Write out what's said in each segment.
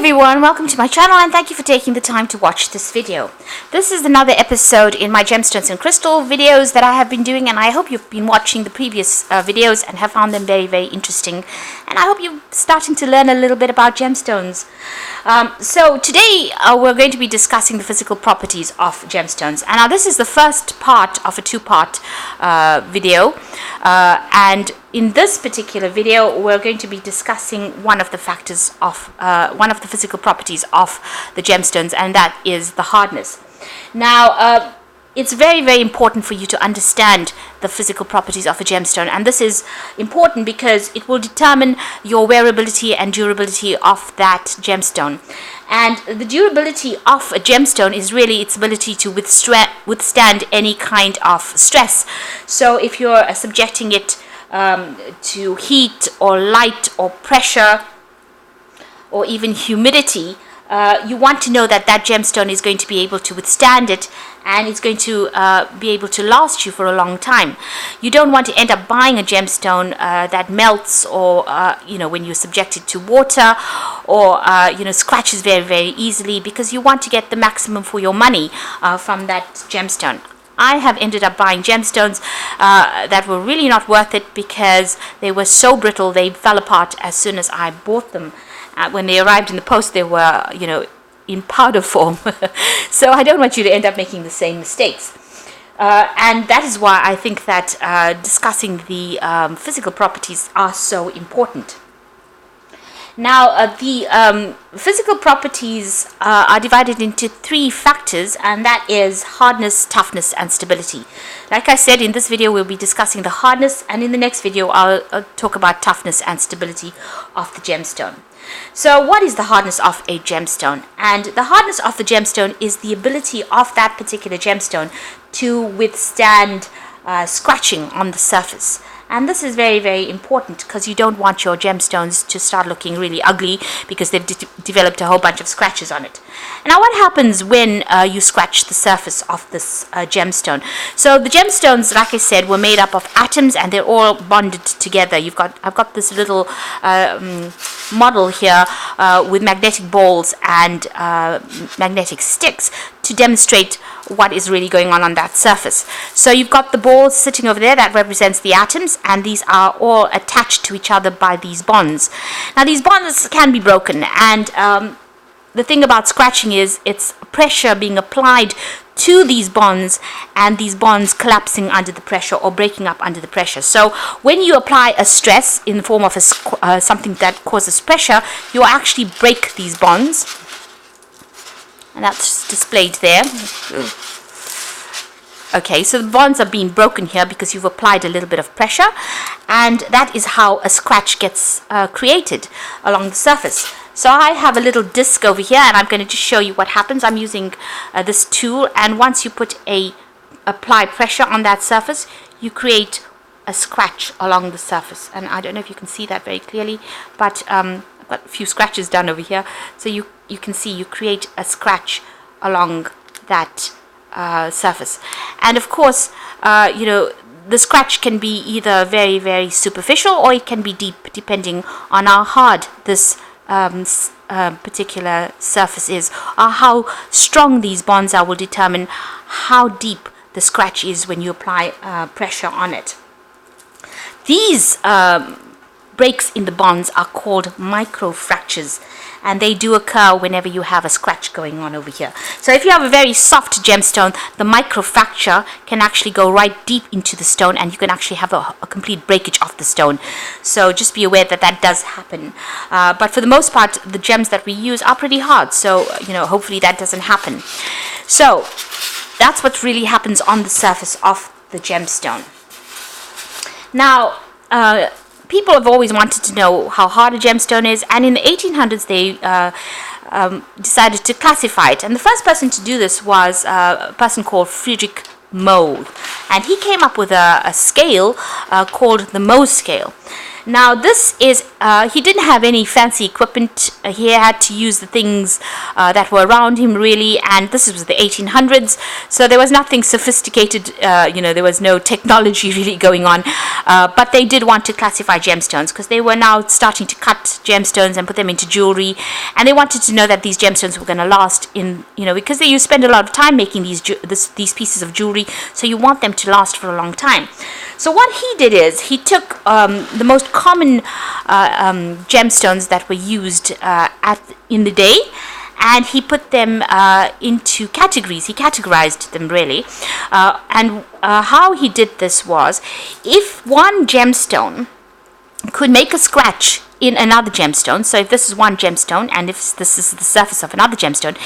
everyone, welcome to my channel and thank you for taking the time to watch this video. This is another episode in my Gemstones and Crystal videos that I have been doing, and I hope you've been watching the previous videos and have found them very, very interesting. And I hope you're starting to learn a little bit about gemstones. So today we're going to be discussing the physical properties of gemstones. And now this is the first part of a two-part video. And in this particular video, we're going to be discussing one of the factors of, one of the physical properties of the gemstones, and that is the hardness. Now, it's very, very important for you to understand the physical properties of a gemstone, and this is important because it will determine your wearability and durability of that gemstone. And the durability of a gemstone is really its ability to withstand any kind of stress. So if you're subjecting it to heat or light or pressure or even humidity, you want to know that that gemstone is going to be able to withstand it, and it's going to be able to last you for a long time. You don't want to end up buying a gemstone that melts, or when you subject it to water, or scratches very, very easily, because you want to get the maximum for your money from that gemstone. I have ended up buying gemstones that were really not worth it because they were so brittle, they fell apart as soon as I bought them. When they arrived in the post, they were, in powder form. So I don't want you to end up making the same mistakes. And that is why I think that discussing the physical properties are so important. Now, the physical properties are divided into three factors, and that is hardness, toughness, and stability. Like I said, in this video we'll be discussing the hardness, and in the next video I'll talk about toughness and stability of the gemstone. So what is the hardness of a gemstone? And the hardness of the gemstone is the ability of that particular gemstone to withstand scratching on the surface. And this is very, very important because you don't want your gemstones to start looking really ugly because they've developed a whole bunch of scratches on it. Now, what happens when you scratch the surface of this gemstone? So the gemstones, like I said, were made up of atoms, and they're all bonded together. I've got this little model here with magnetic balls and magnetic sticks to demonstrate what is really going on that surface. So you've got the balls sitting over there that represents the atoms, and these are all attached to each other by these bonds. Now these bonds can be broken, and the thing about scratching is it's pressure being applied to these bonds, and these bonds collapsing under the pressure or breaking up under the pressure. So when you apply a stress in the form of something that causes pressure, you actually break these bonds, and that's displayed there. Okay, so the bonds are being broken here because you've applied a little bit of pressure, and that is how a scratch gets created along the surface. So I have a little disc over here, and I'm going to just show you what happens. I'm using this tool, and once you apply pressure on that surface, you create a scratch along the surface. And I don't know if you can see that very clearly, but I've got a few scratches done over here. So you can see you create a scratch along that surface. And of course, the scratch can be either very, very superficial, or it can be deep, depending on how hard this particular surface is, or how strong these bonds are will determine how deep the scratch is when you apply pressure on it. These breaks in the bonds are called microfractures, and they do occur whenever you have a scratch going on over here. So if you have a very soft gemstone, the microfracture can actually go right deep into the stone, and you can actually have a complete breakage of the stone. So just be aware that that does happen. But for the most part, the gems that we use are pretty hard, so hopefully that doesn't happen. So that's what really happens on the surface of the gemstone. Now, people have always wanted to know how hard a gemstone is, and in the 1800s they decided to classify it. And the first person to do this was a person called Friedrich Mohs, and he came up with a scale called the Mohs scale. Now this is, he didn't have any fancy equipment. He had to use the things that were around him really, and this was the 1800s, so there was nothing sophisticated, there was no technology really going on, but they did want to classify gemstones because they were now starting to cut gemstones and put them into jewelry, and they wanted to know that these gemstones were going to last in, because you spend a lot of time making these pieces of jewelry, so you want them to last for a long time. So what he did is he took the most common gemstones that were used in the day, and he put them into categories. He categorized them really, and how he did this was, if one gemstone could make a scratch in another gemstone, so if this is one gemstone and if this is the surface of another gemstone,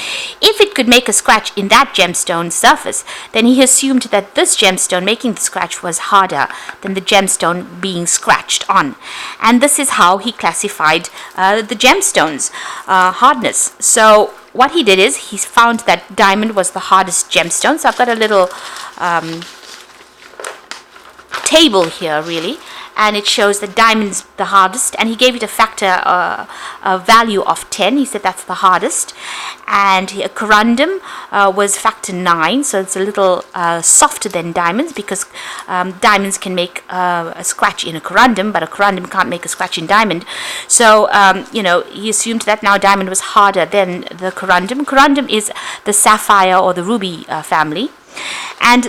if it could make a scratch in that gemstone surface, then he assumed that this gemstone making the scratch was harder than the gemstone being scratched on. And this is how he classified the gemstones hardness. So what he did is he found that diamond was the hardest gemstone. So I've got a little table here really, and it shows that diamond's the hardest, and he gave it a factor, a value of 10. He said that's the hardest. And corundum was factor 9, so it's a little softer than diamonds, because diamonds can make a scratch in a corundum, but a corundum can't make a scratch in diamond. So he assumed that now diamond was harder than the corundum. Corundum is the sapphire or the ruby family, and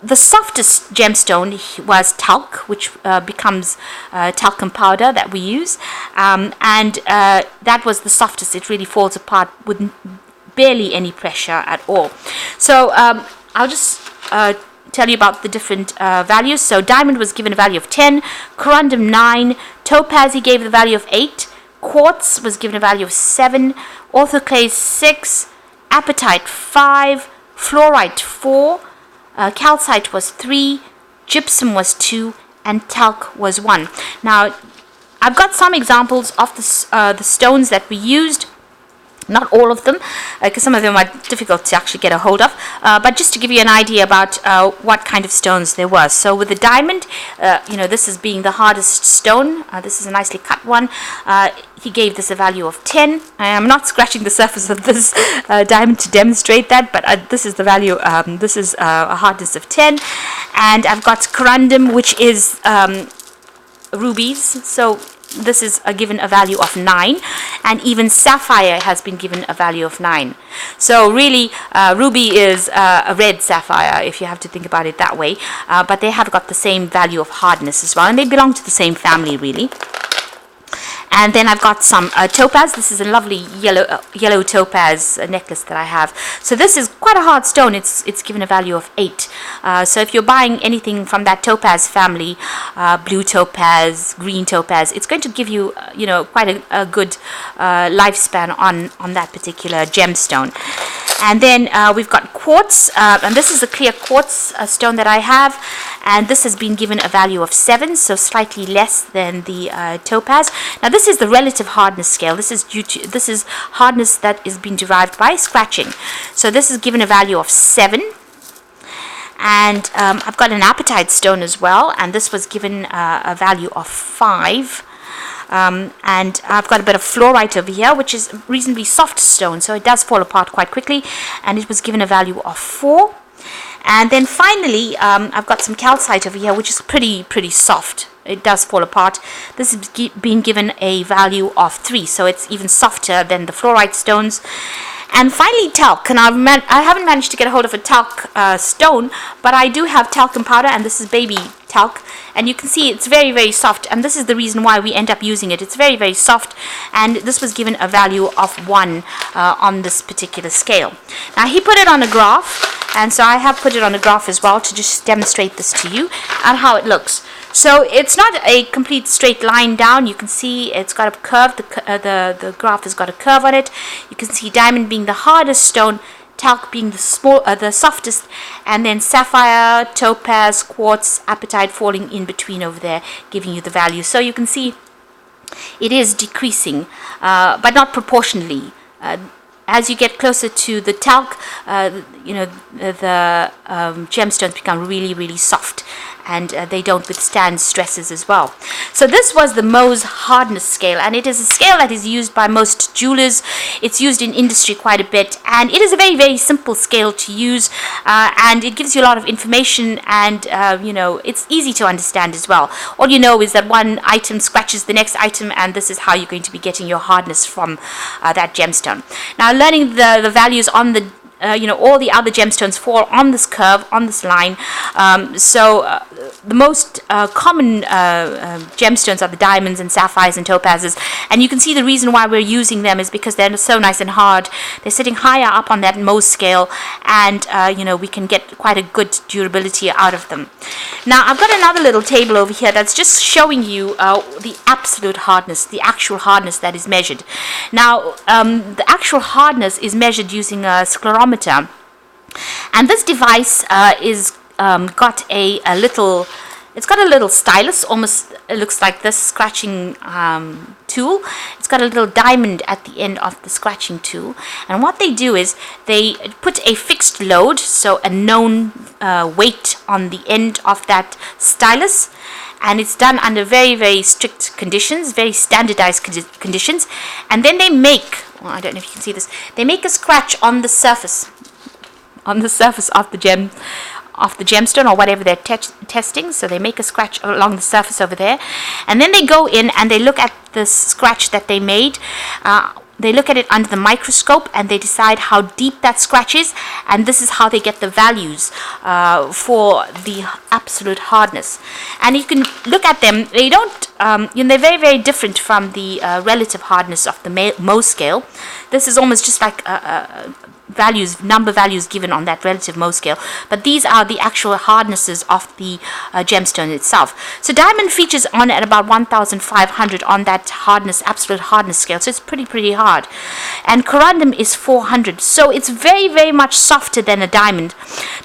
the softest gemstone was talc, which becomes talcum powder that we use, and that was the softest. It really falls apart with barely any pressure at all. So I'll just tell you about the different values. So diamond was given a value of 10, corundum 9, topaz he gave the value of 8, quartz was given a value of 7, orthoclase 6, apatite 5, fluorite 4, calcite was 3, gypsum was 2, and talc was 1. Now, I've got some examples of the stones that we used. Not all of them, because some of them are difficult to actually get a hold of, but just to give you an idea about what kind of stones there was. So with the diamond, this is being the hardest stone. This is a nicely cut one. He gave this a value of 10. I am not scratching the surface of this diamond to demonstrate that, but this is the value. This is a hardness of 10. And I've got corundum, which is rubies. So this is given a value of 9, and even sapphire has been given a value of 9. So really, ruby is a red sapphire, if you have to think about it that way, but they have got the same value of hardness as well, and they belong to the same family really. And then I've got some topaz. This is a lovely yellow topaz necklace that I have. So this is quite a hard stone. It's given a value of 8. So if you're buying anything from that topaz family, blue topaz, green topaz, it's going to give you quite a good lifespan on that particular gemstone. And then we've got quartz, and this is a clear quartz stone that I have, and this has been given a value of 7, so slightly less than the topaz. Now this is the relative hardness scale. This is hardness that is being derived by scratching. So this is given a value of 7. And I've got an apatite stone as well, and this was given a value of 5. And I've got a bit of fluorite over here, which is a reasonably soft stone, so it does fall apart quite quickly, and it was given a value of 4. And then finally, I've got some calcite over here, which is pretty soft. It does fall apart. This has been given a value of 3, so it's even softer than the fluorite stones. And finally, talc. And I haven't managed to get a hold of a talc stone, but I do have talcum powder, and this is baby talc. And you can see it's very, very soft, and this is the reason why we end up using it. It's very, very soft, and this was given a value of 1 on this particular scale. Now, he put it on a graph, and so I have put it on a graph as well to just demonstrate this to you and how it looks. So it's not a complete straight line down. You can see it's got a curve. The graph has got a curve on it. You can see diamond being the hardest stone, talc being the softest, and then sapphire, topaz, quartz, apatite falling in between over there, giving you the value. So you can see it is decreasing, but not proportionally. As you get closer to the talc, the gemstones become really, really soft, and they don't withstand stresses as well. So this was the Mohs hardness scale, and it is a scale that is used by most jewelers. It's used in industry quite a bit, and it is a very, very simple scale to use, and it gives you a lot of information, and it's easy to understand as well. All you know is that one item scratches the next item, and this is how you're going to be getting your hardness from that gemstone. Now, learning the values on the all the other gemstones fall on this curve, on this line. The most common gemstones are the diamonds and sapphires and topazes, and you can see the reason why we're using them is because they're so nice and hard. They're sitting higher up on that Mohs scale, and we can get quite a good durability out of them. Now, I've got another little table over here that's just showing you the absolute hardness, the actual hardness that is measured. Now, the actual hardness is measured using a sclerometer, and this device is got a little. It's got a little stylus, almost it looks like this scratching tool. It's got a little diamond at the end of the scratching tool, and what they do is they put a fixed load, so a known weight on the end of that stylus, and it's done under very, very strict conditions, very standardized conditions, and then they make, well, I don't know if you can see this, they make a scratch on the surface of the gemstone or whatever they're testing. So they make a scratch along the surface over there, and then they go in and they look at the scratch that they made. They look at it under the microscope, and they decide how deep that scratch is, and this is how they get the values for the absolute hardness. And you can look at them. They don't, they're very, very different from the relative hardness of the Mohs scale. This is almost just like number values given on that relative Mohs scale, but these are the actual hardnesses of the gemstone itself. So diamond features on at about 1,500 on that hardness, absolute hardness scale, so it's pretty hard. And corundum is 400, so it's very, very much softer than a diamond.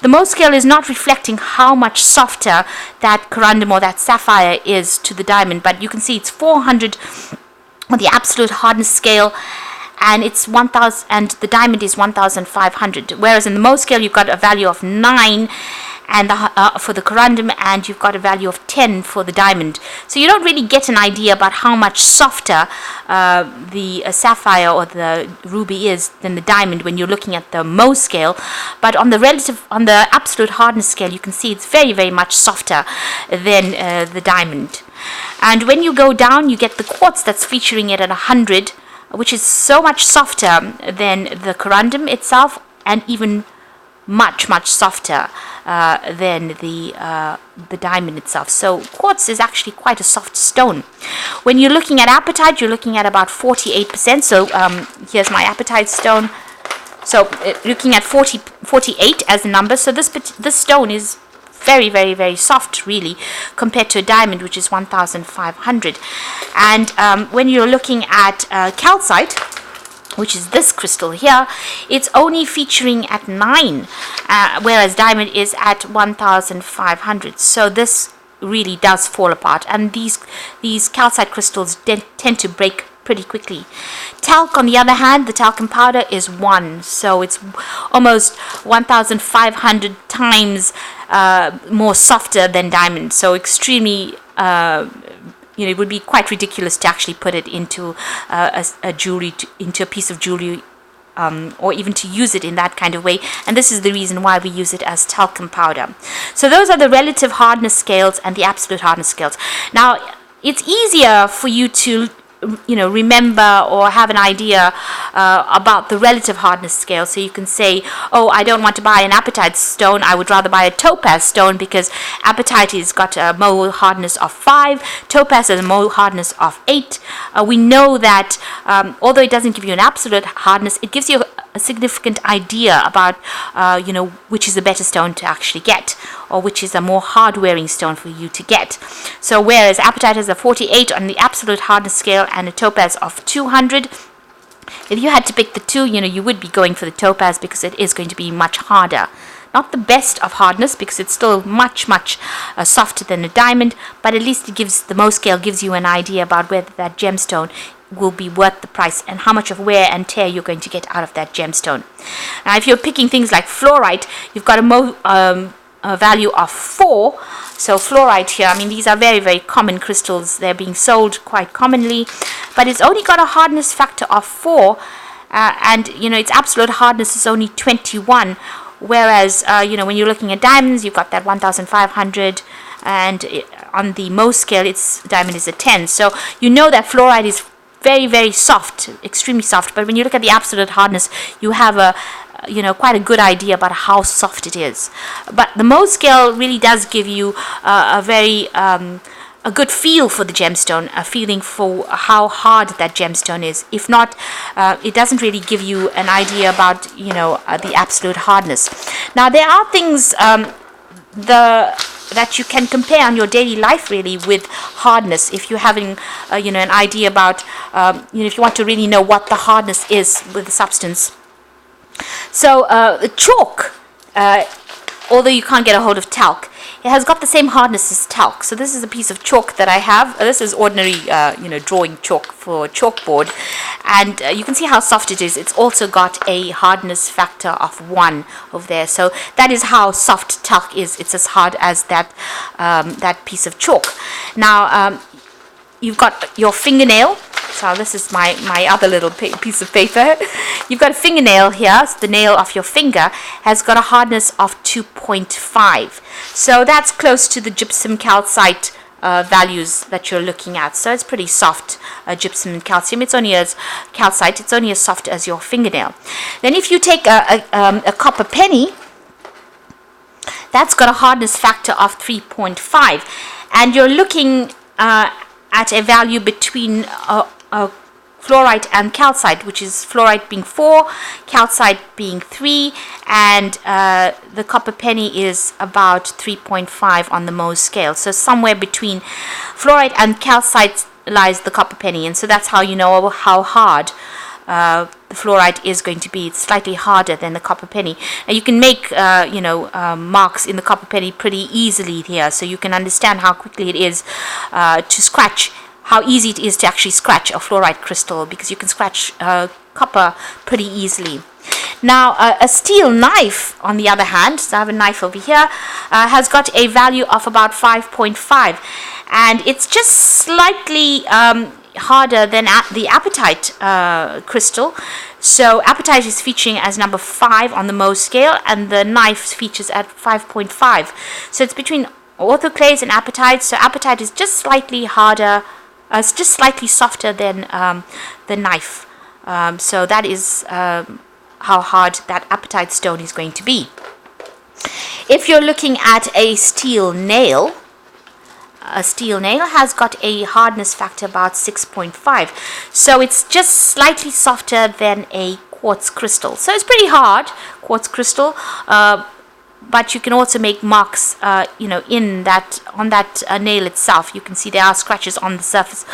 The Mohs scale is not reflecting how much softer that corundum or that sapphire is to the diamond, but you can see it's 400 on the absolute hardness scale, and it's 1,000, and the diamond is 1,500. Whereas in the Mohs scale, you've got a value of 9 and for the corundum, and you've got a value of 10 for the diamond. So you don't really get an idea about how much softer the sapphire or the ruby is than the diamond when you're looking at the Mohs scale. But on the absolute hardness scale, you can see it's very, very much softer than the diamond. And when you go down, you get the quartz that's featuring it at 100, which is so much softer than the corundum itself, and even much, much softer than the diamond itself. So quartz is actually quite a soft stone. When you're looking at apatite, you're looking at about 48%. So here's my apatite stone. So looking at 48 as the number. So this stone is very, very, very soft, really, compared to a diamond, which is 1,500. And when you're looking at calcite, which is this crystal here, it's only featuring at 9, whereas diamond is at 1,500. So this really does fall apart, and these calcite crystals tend to break pretty quickly. Talc, on the other hand, the talcum powder is 1, so it's almost 1,500 times more softer than diamond. So extremely, it would be quite ridiculous to actually put it into into a piece of jewelry, or even to use it in that kind of way. And this is the reason why we use it as talcum powder. So those are the relative hardness scales and the absolute hardness scales. Now, it's easier for you to remember or have an idea about the relative hardness scale. So you can say, oh, I don't want to buy an apatite stone, I would rather buy a topaz stone, because apatite has got a Mohs hardness of 5, topaz has a Mohs hardness of 8. We know that although it doesn't give you an absolute hardness, it gives you a significant idea about which is a better stone to actually get, or which is a more hard-wearing stone for you to get. So whereas apatite has a 48 on the absolute hardness scale and a topaz of 200, if you had to pick the two, you would be going for the topaz, because it is going to be much harder. Not the best of hardness, because it's still much, much softer than a diamond, but at least the Mohs scale gives you an idea about whether that gemstone will be worth the price and how much of wear and tear you're going to get out of that gemstone. Now, if you're picking things like fluorite, you've got a value of 4, So fluorite here, I mean, these are very, very common crystals. They're being sold quite commonly, but it's only got a hardness factor of 4, and its absolute hardness is only 21. Whereas when you're looking at diamonds, you've got that 1,500, and on the Mohs scale, diamond is a 10. So that fluorite is very, very soft, extremely soft. But when you look at the absolute hardness, you have quite a good idea about how soft it is. But the Mohs scale really does give you a good feel for the gemstone, a feeling for how hard that gemstone is. If not, it doesn't really give you an idea about the absolute hardness. Now there are things that you can compare on your daily life really with hardness, if you're having an idea about if you want to really know what the hardness is with the substance. So chalk, although you can't get a hold of talc, it has got the same hardness as talc. So this is a piece of chalk that I have. This is ordinary drawing chalk for chalkboard, and you can see how soft it is. It's also got a hardness factor of 1 over there. So that is how soft talc is. It's as hard as that piece of chalk. Now you've got your fingernail. So this is my other little piece of paper. You've got a fingernail here. So the nail of your finger has got a hardness of 2.5. So that's close to the gypsum calcite values that you're looking at. So it's pretty soft, gypsum and calcium. It's only as calcite. It's only as soft as your fingernail. Then if you take a copper penny, that's got a hardness factor of 3.5, and you're looking at a value between fluorite and calcite, which is fluorite being 4, calcite being 3, and the copper penny is about 3.5 on the Mohs scale. So somewhere between fluorite and calcite lies the copper penny, and so that's how you know how hard the fluorite is going to be. It's slightly harder than the copper penny. Now you can make marks in the copper penny pretty easily here, so you can understand how quickly it is to scratch, how easy it is to actually scratch a fluorite crystal, because you can scratch copper pretty easily. Now a steel knife, on the other hand, so I have a knife over here, has got a value of about 5.5, and it's just slightly harder than the apatite crystal. So apatite is featuring as number 5 on the Mohs scale, and the knife features at 5.5. So it's between orthoclase and apatite. So apatite is just slightly harder, it's just slightly softer than the knife. So that is how hard that apatite stone is going to be. If you're looking at a steel nail has got a hardness factor about 6.5. So it's just slightly softer than a quartz crystal. So it's pretty hard, quartz crystal, but you can also make marks, in that, on that nail itself. You can see there are scratches on the surface,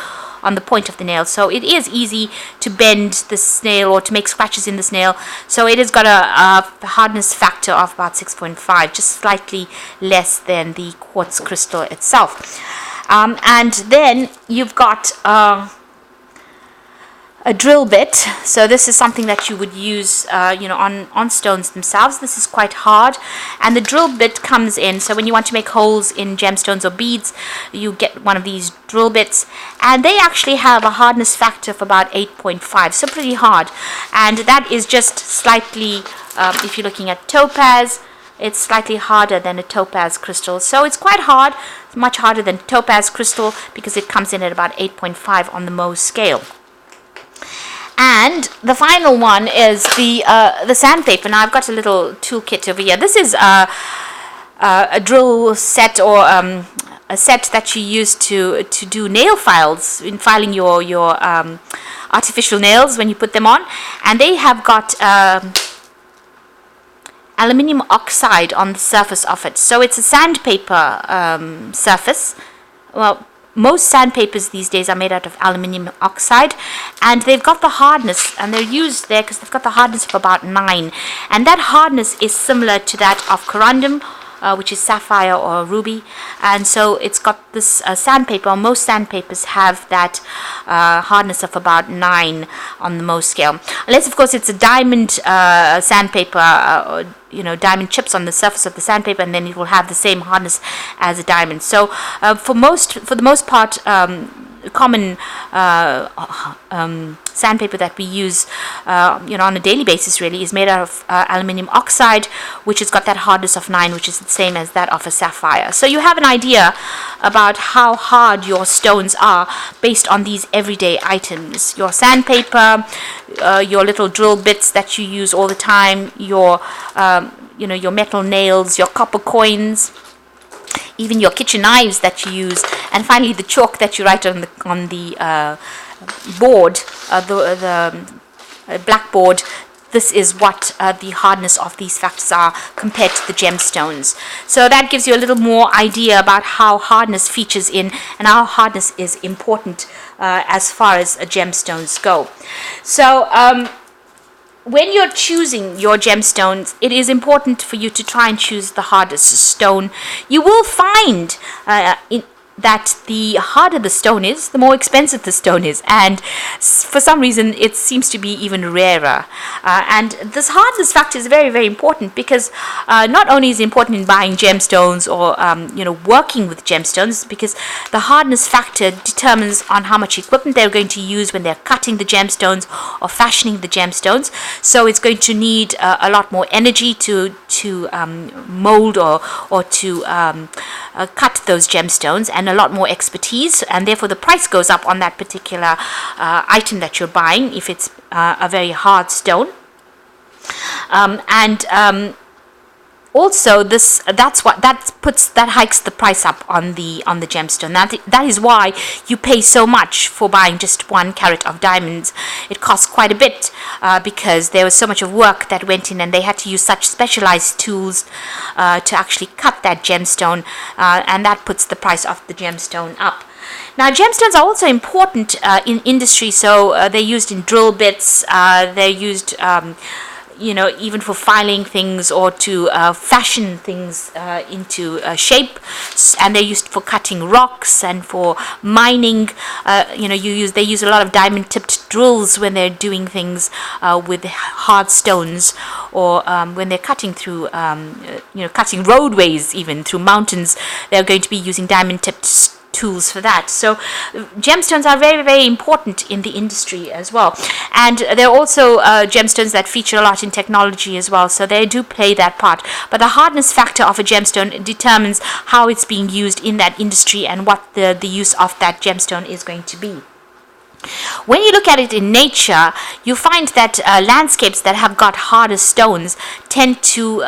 on the point of the nail. So it is easy to bend this nail or to make scratches in this nail. So it has got a hardness factor of about 6.5, just slightly less than the quartz crystal itself. And then you've got a drill bit. So this is something that you would use on stones themselves. This is quite hard, and the drill bit comes in. So when you want to make holes in gemstones or beads, you get one of these drill bits, and they actually have a hardness factor of about 8.5, so pretty hard. And that is just slightly, if you're looking at topaz, it's slightly harder than a topaz crystal. So it's quite hard. It's much harder than topaz crystal because it comes in at about 8.5 on the Mohs scale. And the final one is the sandpaper. Now I've got a little toolkit over here. This is a drill set, or a set that you use to do nail files, in filing your artificial nails when you put them on. And they have got aluminium oxide on the surface of it. So it's a sandpaper surface. Well, most sandpapers these days are made out of aluminium oxide, and they've got the hardness, and they're used there because they've got the hardness of about 9, and that hardness is similar to that of corundum, which is sapphire or ruby, and so it's got this sandpaper. Most sandpapers have that hardness of about 9 on the Mohs scale, unless of course it's a diamond sandpaper, diamond chips on the surface of the sandpaper, and then it will have the same hardness as a diamond. So for the most part, common sandpaper that we use on a daily basis really is made out of aluminium oxide, which has got that hardness of 9, which is the same as that of a sapphire. So you have an idea about how hard your stones are based on these everyday items: your sandpaper, your little drill bits that you use all the time, your your metal nails, your copper coins, even your kitchen knives that you use, and finally the chalk that you write on the board, the blackboard. This is what the hardness of these factors are compared to the gemstones. So that gives you a little more idea about how hardness features in, and how hardness is important as far as gemstones go. So when you're choosing your gemstones, it is important for you to try and choose the hardest stone. You will find that the harder the stone is, the more expensive the stone is, and for some reason it seems to be even rarer. And this hardness factor is very, very important, because not only is it important in buying gemstones or working with gemstones, because the hardness factor determines on how much equipment they're going to use when they're cutting the gemstones or fashioning the gemstones. So it's going to need a lot more energy to mold or to cut those gemstones, and a lot more expertise, and therefore the price goes up on that particular item that you're buying if it's a very hard stone. Also, that hikes the price up on the gemstone. That is why you pay so much for buying just 1 carat of diamonds. It costs quite a bit because there was so much of work that went in, and they had to use such specialized tools to actually cut that gemstone, and that puts the price of the gemstone up. Now, gemstones are also important in industry, so they're used in drill bits. They're used even for filing things or to fashion things into shape, and they're used for cutting rocks and for mining. They use a lot of diamond-tipped drills when they're doing things with hard stones, or when they're cutting through, cutting roadways even through mountains. They're going to be using diamond-tipped tools for that. So gemstones are very, very important in the industry as well, and there are also gemstones that feature a lot in technology as well, so they do play that part. But the hardness factor of a gemstone determines how it's being used in that industry and what the use of that gemstone is going to be. When you look at it in nature, you find that landscapes that have got harder stones tend to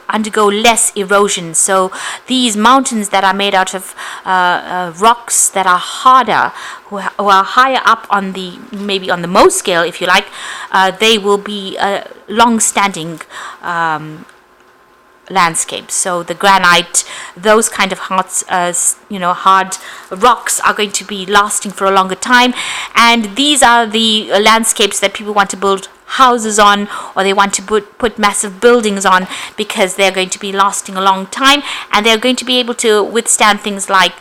undergo less erosion. So these mountains that are made out of rocks that are harder, who are higher up on maybe on the Mohs scale, if you like, they will be long-standing landscapes. So the granite, those kind of hard rocks are going to be lasting for a longer time, and these are the landscapes that people want to build houses on, or they want to put massive buildings on, because they're going to be lasting a long time, and they're going to be able to withstand things like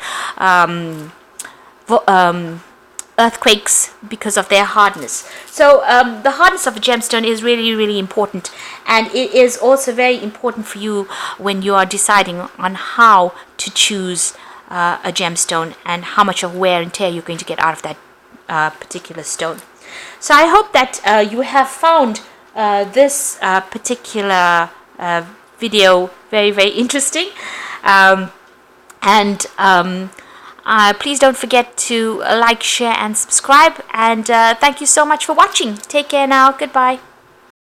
earthquakes because of their hardness. So the hardness of a gemstone is really, really important, and it is also very important for you when you are deciding on how to choose a gemstone and how much of wear and tear you're going to get out of that particular stone. So I hope that you have found this particular video very, very interesting, please don't forget to like, share and subscribe, and thank you so much for watching. Take care now. Goodbye.